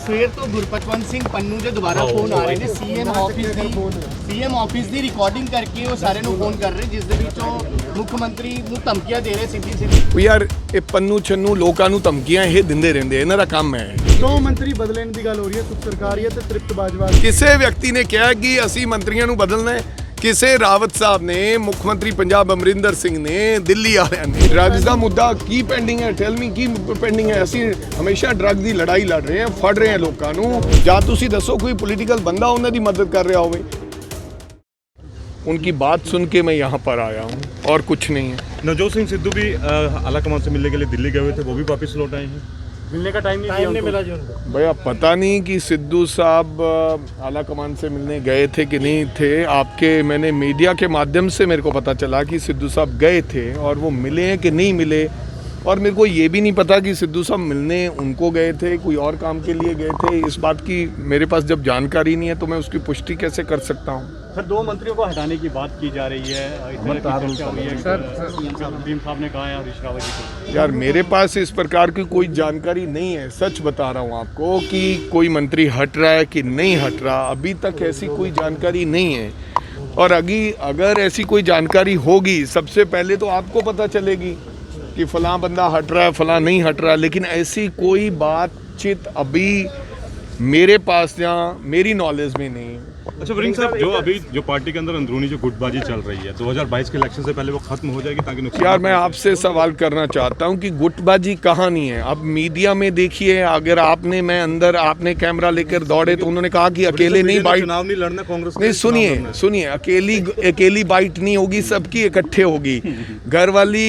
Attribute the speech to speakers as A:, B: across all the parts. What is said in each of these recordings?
A: फिर तो गुरपतवंत सिंह पन्नू जो दोबारा फोन आ रहे हैं सीएम ऑफिस ਦੀ रिकॉर्डिंग करके वो सारे ਨੂੰ फोन कर रहे जिस ਦੇ ਵਿੱਚ ਉਹ ਮੁੱਖਮੰਤਰੀ ਨੂੰ ਧਮਕੀਆਂ ਦੇ ਰਹੇ ਸਿੱਧੀ
B: ਯਾਰ ਇਹ ਪੰਨੂ ਛੰਨੂ ਲੋਕਾਂ ਨੂੰ ਧਮਕੀਆਂ ਇਹ ਦਿੰਦੇ ਰਹਿੰਦੇ ਇਹਨਾਂ ਦਾ ਕੰਮ ਹੈ।
C: ਦੋ ਮੰਤਰੀ ਬਦਲਣ ਦੀ ਗੱਲ ਹੋ ਰਹੀ ਹੈ ਸੁਖ ਸਰਕਾਰੀ ਤੇ ਤ੍ਰਿਪਤ ਬਾਜਵਾ
B: ਕਿਸੇ ਵਿਅਕਤੀ ਨੇ ਕਿਹਾ ਕਿ ਅਸੀਂ ਮੰਤਰੀਆਂ ਨੂੰ ਬਦਲਣਾ ਹੈ। ਕਿਸੇ ਰਾਵਤ ਸਾਹਿਬ ਨੇ ਮੁੱਖ ਮੰਤਰੀ ਪੰਜਾਬ ਅਮਰਿੰਦਰ ਸਿੰਘ ਨੇ ਦਿੱਲੀ ਵਾਲਿਆਂ ਨੇ ਡਰੱਗਸ ਦਾ ਮੁੱਦਾ ਕੀ ਪੈਂਡਿੰਗ ਹੈ ਟੈਲ ਮੀ ਕੀ ਪੈਂਡਿੰਗ ਹੈ। ਅਸੀਂ ਹਮੇਸ਼ਾ ਡਰੱਗ ਦੀ ਲੜਾਈ ਲੜ ਰਹੇ ਹਾਂ ਫੜ ਰਹੇ ਹਾਂ ਲੋਕਾਂ ਨੂੰ ਜਾਂ ਤੁਸੀਂ ਦੱਸੋ ਕੋਈ ਪੋਲੀਟੀਕਲ ਬੰਦਾ ਉਹਨਾਂ ਦੀ ਮਦਦ ਕਰ ਰਿਹਾ ਹੋਵੇ। उनकी बात सुन के मैं यहाँ पर आया हूँ और कुछ नहीं है।
D: नवजोत सिंह सिद्धू भी आलाकमान से मिलने के लिए दिल्ली गए हुए थे, वो भी वापस लौट आए हैं।
C: मिलने का टाइम नहीं मिला जो
B: भैया पता नहीं कि सिद्धू साहब आलाकमान से मिलने गए थे कि नहीं थे। आपके मैंने मीडिया के माध्यम से मेरे को पता चला कि सिद्धू साहब गए थे और वो मिले हैं कि नहीं मिले। और मेरे को ये भी नहीं पता कि सिद्धू साहब मिलने उनको गए थे कोई और काम के लिए गए थे। इस बात की मेरे पास जब जानकारी नहीं है तो मैं उसकी पुष्टि कैसे कर सकता हूँ।
D: सर दो मंत्रियों को हटाने की बात की जा रही है, भीम साहब ने कहा है हरीश रावत जी को।
B: यार मेरे पास इस प्रकार की कोई जानकारी नहीं है, सच बता रहा हूँ आपको कि कोई मंत्री हट रहा है कि नहीं हट रहा, अभी तक ऐसी कोई जानकारी नहीं है। और अगर ऐसी कोई जानकारी होगी सबसे पहले तो आपको पता चलेगी कि फलां बंदा हट रहा है फलां नहीं हट रहा, लेकिन ऐसी कोई बातचीत अभी मेरे पास या मेरी नॉलेज में नहीं।
D: अच्छा वरिंग साहब, जो अभी जो पार्टी के अंदर अंदरूनी जो गुटबाजी चल रही है 2022 के इलेक्शन से पहले वो खत्म हो जाएगी ताकि नुकसान।
B: यार मैं आपसे सवाल करना चाहता हूं कि गुटबाजी कहाँ नहीं है। अब मीडिया में देखिए, अगर आपने कैमरा लेकर दौड़े तो उन्होंने कहा कि अकेले नहीं बाइट
D: चुनाव नहीं लड़ना कांग्रेस
B: नहीं। सुनिए अकेली बाइट नहीं होगी, सबकी इकट्ठे होगी। घर वाली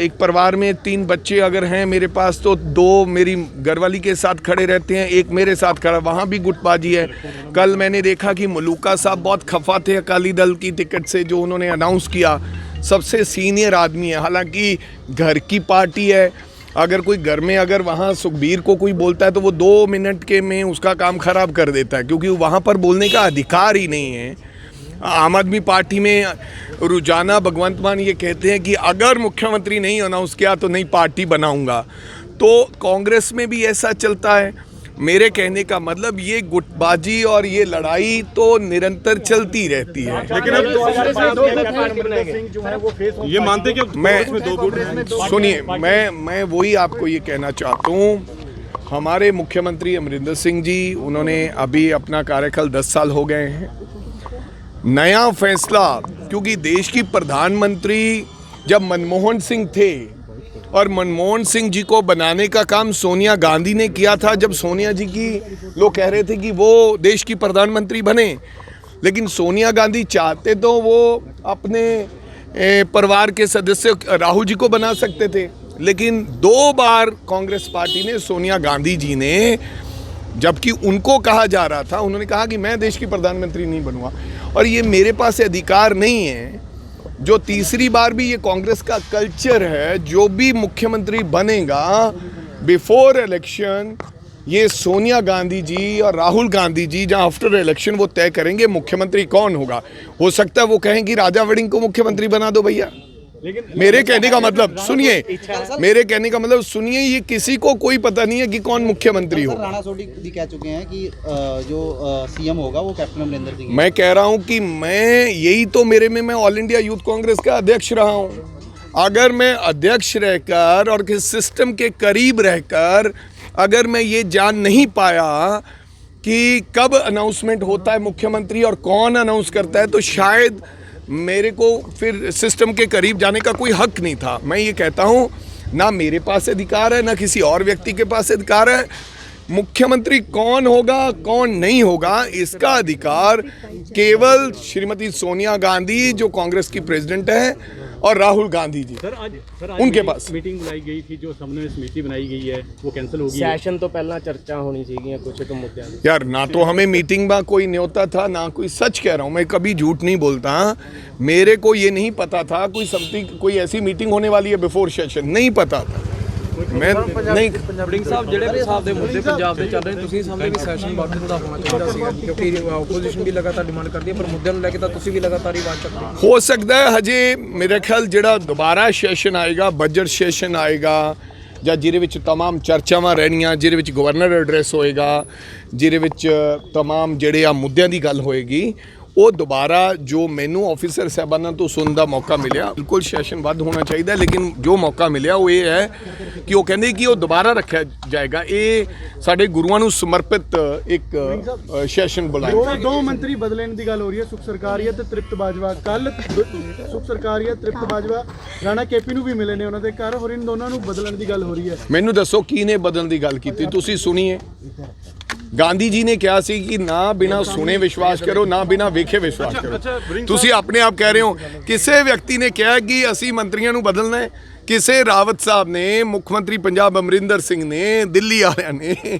B: एक परिवार में 3 बच्चे अगर हैं मेरे पास तो 2 मेरी घरवाली के साथ खड़े रहते हैं, एक मेरे साथ खड़ा, वहाँ भी गुटबाजी है। कल मैंने देखा कि मलूका साहब बहुत खफा थे अकाली दल की टिकट से जो उन्होंने अनाउंस किया। सबसे सीनियर आदमी है, हालांकि घर की पार्टी है। अगर कोई घर में अगर वहाँ सुखबीर को कोई बोलता है तो वो 2 मिनट के में उसका काम खराब कर देता है, क्योंकि वहाँ पर बोलने का अधिकार ही नहीं है। आम आदमी पार्टी में रोजाना भगवंत मान ये कहते हैं कि अगर मुख्यमंत्री नहीं अनाउंस किया तो नई पार्टी बनाऊंगा। तो कांग्रेस में भी ऐसा चलता है। मेरे कहने का मतलब ये गुटबाजी और ये लड़ाई तो निरंतर चलती रहती है।
D: लेकिन अब ये मानते कि मैं
B: सुनिए, मैं वही आपको ये कहना चाहता हूँ। हमारे मुख्यमंत्री अमरिंदर सिंह जी, उन्होंने अभी अपना कार्यकाल 10 साल हो गए हैं। नया फैसला, क्योंकि देश की प्रधानमंत्री जब मनमोहन सिंह थे और मनमोहन सिंह जी को बनाने का काम सोनिया गांधी ने किया था। जब सोनिया जी की लोग कह रहे थे कि वो देश की प्रधानमंत्री बने, लेकिन सोनिया गांधी चाहते तो वो अपने परिवार के सदस्य राहुल जी को बना सकते थे। लेकिन 2 बार कांग्रेस पार्टी ने सोनिया गांधी जी ने, जबकि उनको कहा जा रहा था, उन्होंने कहा कि मैं देश की प्रधानमंत्री नहीं बनूंगा। और ये मेरे पास अधिकार नहीं है। जो तीसरी बार भी ये कांग्रेस का कल्चर है, जो भी मुख्यमंत्री बनेगा बिफोर इलेक्शन ये सोनिया गांधी जी और राहुल गांधी जी जहां आफ्टर इलेक्शन वो तय करेंगे मुख्यमंत्री कौन होगा। हो सकता है वो कहें कि राजा वड़िंग को मुख्यमंत्री बना दो भैया। मेरे कहने का मतलब सुनिए, ये किसी को कोई पता नहीं है कि कौन मुख्यमंत्री हो।
A: राणा सोढी भी कह चुके हैं कि जो सीएम होगा वो कैप्टन अमरिंदर सिंह।
B: मैं कह रहा हूं कि मैं ऑल इंडिया यूथ कांग्रेस का अध्यक्ष रहा हूं। अगर मैं अध्यक्ष रहकर और किस सिस्टम के करीब रहकर अगर मैं ये जान नहीं पाया कि कब अनाउंसमेंट होता है मुख्यमंत्री और कौन अनाउंस करता है, तो शायद मेरे को फिर सिस्टम के करीब जाने का कोई हक नहीं था। मैं ये कहता हूँ, ना मेरे पास अधिकार है ना किसी और व्यक्ति के पास अधिकार है। मुख्यमंत्री कौन होगा कौन नहीं होगा इसका अधिकार केवल श्रीमती सोनिया गांधी जो कांग्रेस की प्रेसिडेंट है और राहुल गांधी जी उनके पास।
D: मीटिंग बुलाई गई थी, जो समन्वय समिति बनाई गई है वो कैंसिल हो गई।
A: सैशन तो पहला चर्चा होनी चाहिए कुछ तो मुद्दे।
B: यार ना तो हमें मीटिंग में कोई न्योता था ना कोई, सच कह रहा हूँ मैं, कभी झूठ नहीं बोलता। मेरे को ये नहीं पता था कोई ऐसी मीटिंग होने वाली है बिफोर सेशन, नहीं पता था। मैं नहीं
E: ਵੜਿੰਗ ਸਾਹਿਬ ਜਿਹੜੇ ਹਿਸਾਬ ਦੇ ਮੁੱਦੇ ਪੰਜਾਬ ਦੇ ਚੱਲ ਰਹੇ ਤੁਸੀਂ ਸਮਝਦੇ ਕਿ ਸੈਸ਼ਨ ਬਾਅਦ ਦਾ ਹੋਣਾ ਚਾਹੀਦਾ ਸੀਗਾ, ਕਿਉਂਕਿ ਆਪੋਜੀਸ਼ਨ ਵੀ ਲਗਾਤਾਰ ਡਿਮਾਂਡ ਕਰਦੀ ਹੈ, ਪਰ ਮੁੱਦਿਆਂ ਨੂੰ ਲੈ ਕੇ ਤਾਂ ਤੁਸੀਂ ਵੀ ਲਗਾਤਾਰ ਹੀ ਆਵਾਜ਼ ਚੱਕਦੇ
B: हो सकता है। हजे मेरे ख्याल ਜਿਹੜਾ ਦੁਬਾਰਾ ਸੈਸ਼ਨ ਆਏਗਾ, ਬਜਟ ਸੈਸ਼ਨ ਆਏਗਾ, ਜਾਂ ਜਿਹਦੇ ਵਿੱਚ तमाम ਚਰਚਾਵਾਂ ਰਹਿਣੀਆਂ, ਜਿਹਦੇ ਵਿੱਚ ਗਵਰਨਰ ਐਡਰੈਸ ਹੋਏਗਾ, ਜਿਹਦੇ ਵਿੱਚ तमाम ਜਿਹੜੇ ਆ ਮੁੱਦਿਆਂ ਦੀ ਗੱਲ ਹੋਏਗੀ, ਉਹ ਦੁਬਾਰਾ ਜੋ ਮੈਨੂੰ ਆਫੀਸਰ ਸਾਹਿਬਾਨਾਂ ਤੋਂ ਸੁਣਨ ਦਾ ਮੌਕਾ ਮਿਲਿਆ, ਬਿਲਕੁਲ ਸੈਸ਼ਨ ਵੱਧ ਹੋਣਾ ਚਾਹੀਦਾ, ਲੇਕਿਨ ਜੋ ਮੌਕਾ ਮਿਲਿਆ ਉਹ ਇਹ ਹੈ ਕਿ ਉਹ ਕਹਿੰਦੇ ਕਿ ਉਹ ਦੁਬਾਰਾ ਰੱਖਿਆ ਜਾਏਗਾ। ਇਹ ਸਾਡੇ ਗੁਰੂਆਂ ਨੂੰ ਸਮਰਪਿਤ ਇੱਕ ਸੈਸ਼ਨ ਬੁਲਾਇਆ।
C: ਦੋ ਮੰਤਰੀ ਬਦਲਣ ਦੀ ਗੱਲ ਹੋ ਰਹੀ ਹੈ, ਸੁਖ ਸਰਕਾਰੀਆ ਤੇ ਤ੍ਰਿਪਤ ਬਾਜਵਾ। ਕੱਲ ਸੁਖ ਸਰਕਾਰੀਆ ਤ੍ਰਿਪਤ ਬਾਜਵਾ ਰਾਣਾ ਕੇਪੀ ਨੂੰ ਵੀ ਮਿਲੇ ਨੇ ਉਹਨਾਂ ਦੇ ਘਰ, ਹੋਰ ਇਹਨਾਂ ਦੋਨਾਂ ਨੂੰ ਬਦਲਣ ਦੀ ਗੱਲ ਹੋ ਰਹੀ ਹੈ।
B: ਮੈਨੂੰ ਦੱਸੋ ਕਿਹਨੇ ਬਦਲਣ ਦੀ ਗੱਲ ਕੀਤੀ, ਤੁਸੀਂ ਸੁਣੀਏ? ਗਾਂਧੀ ਜੀ ਨੇ ਕਿਹਾ ਸੀ ਕਿ ਨਾ ਬਿਨਾ ਸੁਣੇ ਵਿਸ਼ਵਾਸ ਕਰੋ, ਨਾ ਬਿਨਾ ਵੇਖੇ ਵਿਸ਼ਵਾਸ ਕਰੋ। ਤੁਸੀਂ ਆਪਣੇ ਆਪ ਕਹਿ ਰਹੇ ਹੋ। ਕਿਸੇ ਵਿਅਕਤੀ ਨੇ ਕਿਹਾ ਕਿ ਅਸੀਂ ਮੰਤਰੀਆਂ ਨੂੰ ਬਦਲਣਾ ਹੈ? ਕਿਸੇ ਰਾਵਤ ਸਾਹਿਬ ਨੇ, ਮੁੱਖ ਮੰਤਰੀ पंजाब अमरिंदर सिंह ने, दिल्ली वाले ने,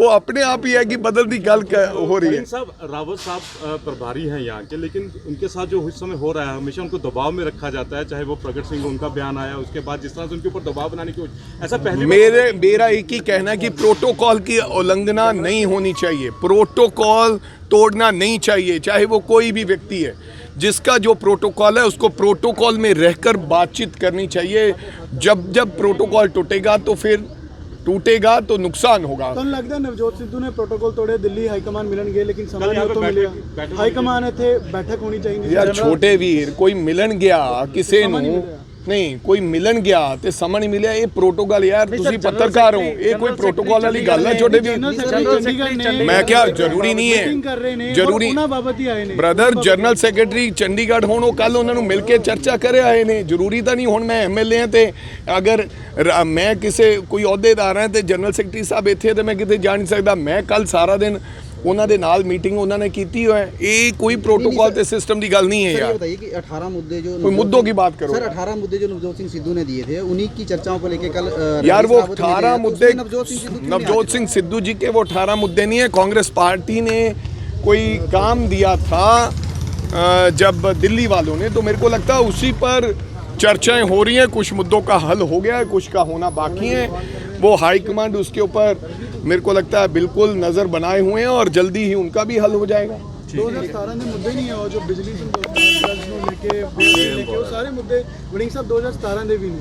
B: वो अपने आप ही है कि बदल की गल हो रही है।
D: साहब रावत साहब प्रभारी हैं यहाँ के, लेकिन उनके साथ जो इस समय हो रहा है हमेशा उनको दबाव में रखा जाता है, चाहे वो प्रगट सिंह उनका बयान आया उसके बाद जिस तरह से उनके ऊपर दबाव बनाने की ऐसा पहले
B: मेरा एक ही कहना है कि प्रोटोकॉल की उल्लंघना नहीं होनी चाहिए, प्रोटोकॉल तोड़ना नहीं चाहिए, चाहे वो कोई भी व्यक्ति है। जिसका जो प्रोटोकॉल है उसको प्रोटोकॉल में रहकर बातचीत करनी चाहिए। जब जब प्रोटोकॉल टूटेगा तो फिर टूटेगा तो नुकसान होगा।
C: तो लगता है नवजोत सिद्धू ने प्रोटोकॉल तोड़े, दिल्ली हाईकमान मिलन गए, लेकिन समय नहीं तो मिले। हाईकमान इत्थे बैठक होनी चाहिए
B: यार छोटे वीर, कोई मिलन गया किसी ਨੂੰ नहीं, कोई मिलन गया तो समय नहीं मिले, ये प्रोटोकॉल यार, तुसी पत्रकार हो, ये कोई प्रोटोकॉल वाली गल है छोटे भी। मैं क्या जरूरी नहीं है, जरूरी ब्रदर जनरल सैकटरी चंडीगढ़ होण, वो कल उन्होंने मिल के चर्चा करे आए ने, जरूरी तो नहीं हुण मैं MLA ते अगर मैं किसी कोई अहुदेदार है तो जनरल सैकटरी साहब इत्थे तो मैं किते जा नहीं सकता। मैं कल सारा दिन ਉਹਨਾਂ ਦੇ ਨਾਲ मीटिंग उन्होंने की है। ये कोई प्रोटोकॉल ते सिस्टम की गल नहीं है यार।
F: बताइए कि 18 मुद्दे जो
B: कोई मुद्दों की बात करो
F: सर, 18 मुद्दे जो नवजोत सिंह सिद्धू ने दिए थे, उन्हीं की चर्चाओं को लेके कल
B: यार वो 18 मुद्दे नवजोत सिंह सिद्धू जी के वो 18 मुद्दे नहीं है। कांग्रेस पार्टी ने कोई काम दिया था जब दिल्ली वालों ने, तो मेरे को लगता है उसी पर चर्चाएं हो रही हैं। कुछ मुद्दों का हल हो गया है, कुछ का होना बाकी है। वो हाईकमांड उसके ऊपर मेरे को लगता है बिल्कुल नज़र बनाए हुए हैं और जल्दी ही उनका भी हल हो जाएगा।
C: 2017 ਦੇ ਮੁੱਦੇ ਨਹੀਂ ਆ, ਜੋ ਬਿਜਲੀ ਸੰਬੰਧੀ ਨੂੰ ਲੈ ਕੇ ਉਹ ਸਾਰੇ ਮੁੱਦੇ ਵੜਿੰਗ ਸਾਹਿਬ 2017 ਦੇ ਵੀ ਨੇ।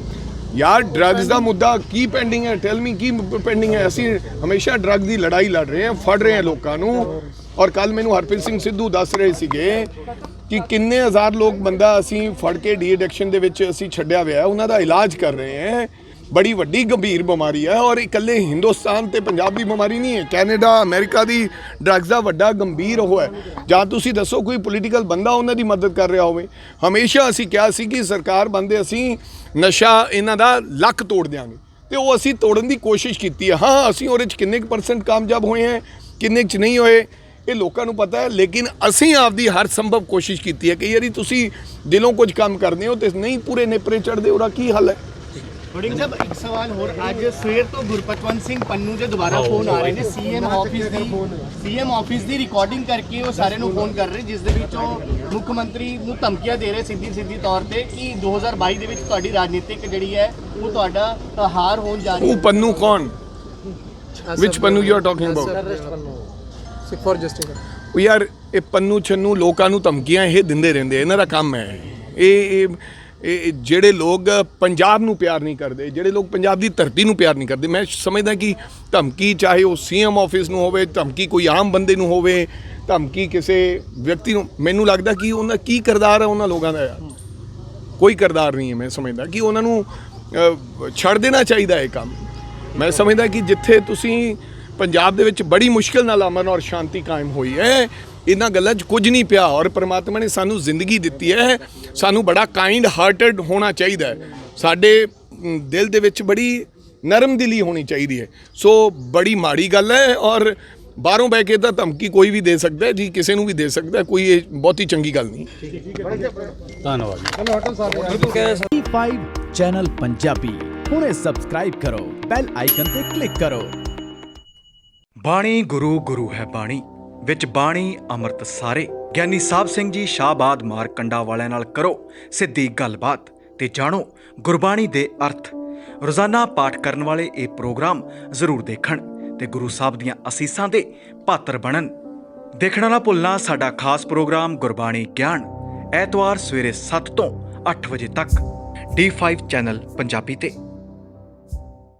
B: यार ड्रग्स का मुद्दा की पेंडिंग है? टेल मी की पेंडिंग है? ਅਸੀਂ ਹਮੇਸ਼ਾ ਡਰੱਗ ਦੀ ਲੜਾਈ ਲੜ ਰਹੇ ਹਾਂ, ਫੜ ਰਹੇ ਹਾਂ ਲੋਕਾਂ ਨੂੰ। ਔਰ ਕੱਲ ਮੈਨੂੰ ਹਰਪ੍ਰੀਤ ਸਿੰਘ ਸਿੱਧੂ ਦੱਸ ਰਹੇ ਸੀਗੇ ਕਿ ਕਿੰਨੇ ਹਜ਼ਾਰ ਲੋਕ ਬੰਦਾ ਅਸੀਂ ਫੜ ਕੇ ਡੀ ਐਡਿਕਸ਼ਨ ਦੇ ਵਿੱਚ ਅਸੀਂ ਛੱਡਿਆ ਹੋਇਆ, ਉਹਨਾਂ ਦਾ ਇਲਾਜ ਕਰ ਰਹੇ ਹਾਂ। बड़ी वड्डी गंभीर बीमारी है और इकल्ले हिंदुस्तान ते पंजाब की बीमारी नहीं है, कैनेडा अमेरिका की ड्रग्स का वड्डा गंभीर हो है। ਜਾਂ ਤੁਸੀਂ ਦੱਸੋ ਕੋਈ ਪੋਲੀਟੀਕਲ ਬੰਦਾ ਉਹਨਾਂ ਦੀ ਮਦਦ ਕਰ ਰਿਹਾ ਹੋਵੇ। ਹਮੇਸ਼ਾ ਅਸੀਂ ਕਿਹਾ ਸੀ ਕਿ ਸਰਕਾਰ ਬੰਦੇ ਅਸੀਂ ਨਸ਼ਾ ਇਹਨਾਂ ਦਾ ਲੱਕ ਤੋੜ ਦਿਆਂਗੇ, ਤੇ ਉਹ ਅਸੀਂ ਤੋੜਨ ਦੀ ਕੋਸ਼ਿਸ਼ ਕੀਤੀ ਹੈ। ਹਾਂ ਅਸੀਂ ਉਹਦੇ 'ਚ ਕਿੰਨੇ % ਕਾਮਯਾਬ ਹੋਏ हैं, ਕਿੰਨੇ 'ਚ ਨਹੀਂ ਹੋਏ, ਇਹ ਲੋਕਾਂ ਨੂੰ ਪਤਾ ਹੈ। ਲੇਕਿਨ ਅਸੀਂ ਆਪਦੀ ਹਰ ਸੰਭਵ ਕੋਸ਼ਿਸ਼ ਕੀਤੀ ਹੈ ਕਿ ਯਾਰੀ ਤੁਸੀਂ ਦਿਲੋਂ ਕੁਝ ਕੰਮ ਕਰਦੇ ਹੋ ਤੇ ਨਹੀਂ ਪੂਰੇ ਨੇਪਰੇ ਚੜ੍ਹਦੇ, ਉਹਦਾ ਕੀ ਹੱਲ ਹੈ?
A: ਵੜਿੰਗ ਸਾਹਿਬ ਇੱਕ ਸਵਾਲ ਹੋਰ, ਅੱਜ ਸਵੇਰ ਤੋਂ ਗੁਰਪਤਵੰਤ ਸਿੰਘ ਪੰਨੂ ਦੇ ਦੁਬਾਰਾ ਫੋਨ ਆ ਰਹੇ ਨੇ ਸੀਐਮ ਆਫਿਸ ਦੀ ਰਿਕਾਰਡਿੰਗ ਕਰਕੇ ਉਹ ਸਾਰਿਆਂ ਨੂੰ ਫੋਨ ਕਰ ਰਹੇ, ਜਿਸ ਦੇ ਵਿੱਚ ਉਹ ਮੁੱਖ ਮੰਤਰੀ ਨੂੰ ਧਮਕੀਆਂ ਦੇ ਰਹੇ ਸਿੱਧੀ ਤੌਰ ਤੇ ਕਿ 2022 ਦੇ ਵਿੱਚ ਤੁਹਾਡੀ ਰਾਜਨੀਤਿਕ ਜਿਹੜੀ ਹੈ ਉਹ ਤੁਹਾਡਾ ਹਾਰ ਹੋਣ ਜਾ ਰਹੀ ਹੈ।
B: ਉਹ ਪੰਨੂ ਕੌਣ? Which Pannu you are talking about?
E: Sikh for Justice.
B: ਉਹ ਯਾਰ ਇਹ ਪੰਨੂ ਛੰਨੂ ਲੋਕਾਂ ਨੂੰ ਧਮਕੀਆਂ ਇਹ ਦਿੰਦੇ ਰਹਿੰਦੇ, ਇਹਨਾਂ ਦਾ ਕੰਮ ਹੈ। ਇਹ ਜਿਹੜੇ ਲੋਕ ਪੰਜਾਬ ਨੂੰ ਪਿਆਰ ਨਹੀਂ ਕਰਦੇ, ਜਿਹੜੇ ਲੋਕ ਪੰਜਾਬ ਦੀ ਧਰਤੀ ਨੂੰ ਪਿਆਰ ਨਹੀਂ ਕਰਦੇ, ਮੈਂ ਸਮਝਦਾ ਕਿ ਧਮਕੀ ਚਾਹੇ ਉਹ CM ਆਫਿਸ ਨੂੰ ਹੋਵੇ, ਧਮਕੀ ਕੋਈ ਆਮ ਬੰਦੇ ਨੂੰ ਹੋਵੇ, ਧਮਕੀ ਕਿਸੇ ਵਿਅਕਤੀ ਨੂੰ, ਮੈਨੂੰ ਲੱਗਦਾ ਕਿ ਉਹਨਾਂ ਕੀ ਕਿਰਦਾਰ ਹੈ ਉਹਨਾਂ ਲੋਕਾਂ ਦਾ? ਯਾਰ ਕੋਈ ਕਿਰਦਾਰ ਨਹੀਂ ਹੈ। ਮੈਂ ਸਮਝਦਾ ਕਿ ਉਹਨਾਂ ਨੂੰ ਛੱਡ ਦੇਣਾ ਚਾਹੀਦਾ ਇਹ ਕੰਮ। ਮੈਂ ਸਮਝਦਾ ਕਿ ਜਿੱਥੇ ਤੁਸੀਂ ਪੰਜਾਬ ਦੇ ਵਿੱਚ ਬੜੀ ਮੁਸ਼ਕਿਲ ਨਾਲ ਅਮਨ ਔਰ ਸ਼ਾਂਤੀ ਕਾਇਮ ਹੋਈ ਹੈ, ਇਹਨਾਂ ਗੱਲਾਂ 'ਚ ਕੁਝ ਨਹੀਂ ਪਿਆ। ਔਰ ਪਰਮਾਤਮਾ ਨੇ ਸਾਨੂੰ ਜ਼ਿੰਦਗੀ ਦਿੱਤੀ ਹੈ, ਸਾਨੂੰ ਬੜਾ ਕਾਈਂਡ ਹਾਰਟਡ ਹੋਣਾ ਚਾਹੀਦਾ ਹੈ, ਸਾਡੇ ਦਿਲ ਦੇ ਵਿੱਚ ਬੜੀ ਨਰਮ ਦਿਲੀ ਹੋਣੀ ਚਾਹੀਦੀ ਹੈ। ਸੋ ਬੜੀ ਮਾੜੀ ਗੱਲ ਹੈ ਔਰ ਬਾਹਰੋਂ ਬਹਿ ਕੇ ਤਾਂ ਧਮਕੀ ਕੋਈ ਵੀ ਦੇ ਸਕਦਾ ਜੀ, ਕਿਸੇ ਨੂੰ ਵੀ ਦੇ ਸਕਦਾ, ਕੋਈ ਇਹ ਬਹੁਤੀ ਚੰਗੀ ਗੱਲ ਨਹੀਂ।
D: ਧੰਨਵਾਦ।
G: D5 ਚੈਨਲ ਪੰਜਾਬੀ ਹੁਣੇ ਸਬਸਕ੍ਰਾਈਬ ਕਰੋ, ਬੈਲ ਆਈਕਨ ਤੇ ਕਲਿੱਕ ਕਰੋ।
H: ਬਾਣੀ ਗੁਰੂ ਗੁਰੂ ਹੈ ਬਾਣੀ, ਵਿੱਚ ਬਾਣੀ ਅੰਮ੍ਰਿਤ ਸਾਰੇ। ਗਿਆਨੀ ਸਾਹਿਬ ਸਿੰਘ ਜੀ ਸ਼ਾਹਬਾਦ ਮਾਰਕੰਡਾ ਵਾਲਿਆਂ ਨਾਲ ਕਰੋ ਸਿੱਧੀ ਗੱਲਬਾਤ ਤੇ ਜਾਣੋ ਗੁਰਬਾਣੀ ਦੇ ਅਰਥ। ਰੋਜ਼ਾਨਾ ਪਾਠ ਕਰਨ ਵਾਲੇ ਇਹ ਪ੍ਰੋਗਰਾਮ ਜ਼ਰੂਰ ਦੇਖਣ ਤੇ ਗੁਰੂ ਸਾਹਿਬ ਦੀਆਂ ਅਸੀਸਾਂ ਦੇ ਪਾਤਰ ਬਣਨ। ਦੇਖਣਾ ਨਾ ਭੁੱਲਣਾ ਸਾਡਾ ਖਾਸ ਪ੍ਰੋਗਰਾਮ ਗੁਰਬਾਣੀ ਗਿਆਨ, ਐਤਵਾਰ ਸਵੇਰੇ 7 ਤੋਂ 8 ਵਜੇ ਤੱਕ D5 ਚੈਨਲ ਪੰਜਾਬੀ ਤੇ।